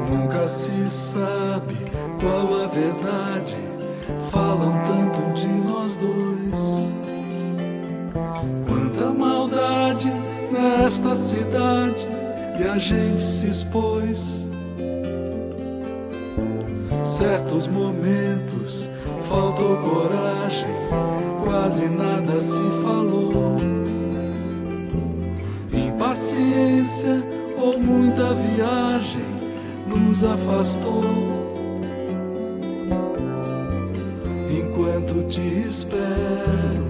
Nunca se sabe qual a verdade. Falam tanto de nós dois. Quanta maldade nesta cidade, e a gente se expôs. Certos momentos faltou coragem, quase nada se falou. Impaciência ou muita viagem nos afastou. Enquanto te espero,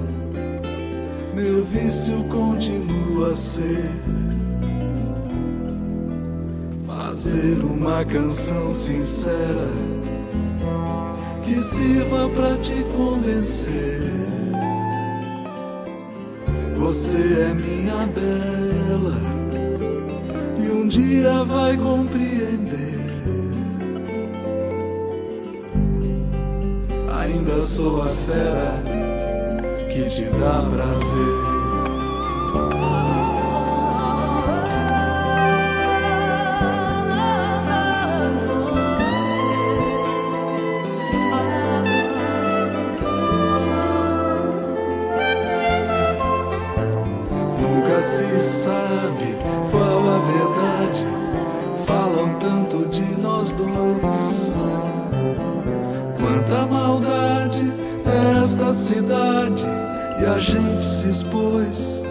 meu vício continua a ser fazer uma canção sincera que sirva pra te convencer. Você é minha bela e um dia vai compreender. Ainda sou a fera que te dá prazer. Nunca se sabe qual a verdade. Falam tanto de nós dois. Quanta maldade nesta cidade, e a gente se expôs.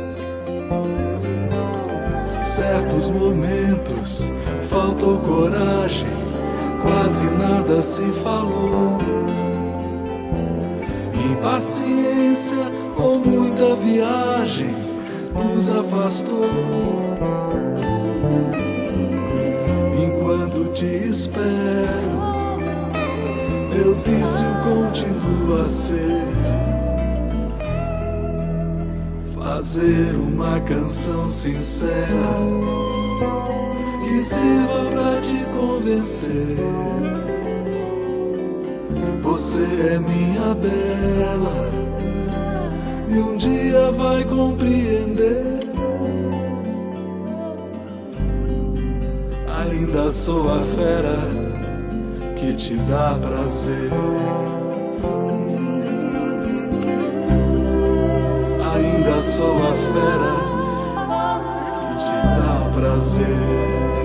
Certos momentos faltou coragem, quase nada se falou. Impaciência ou muita viagem nos afastou. Enquanto te espero, meu vício continua a ser fazer uma canção sincera que sirva pra te convencer. Você é minha bela e um dia vai compreender. Ainda sou a fera que te dá prazer. Ainda sou a fera que te dá prazer.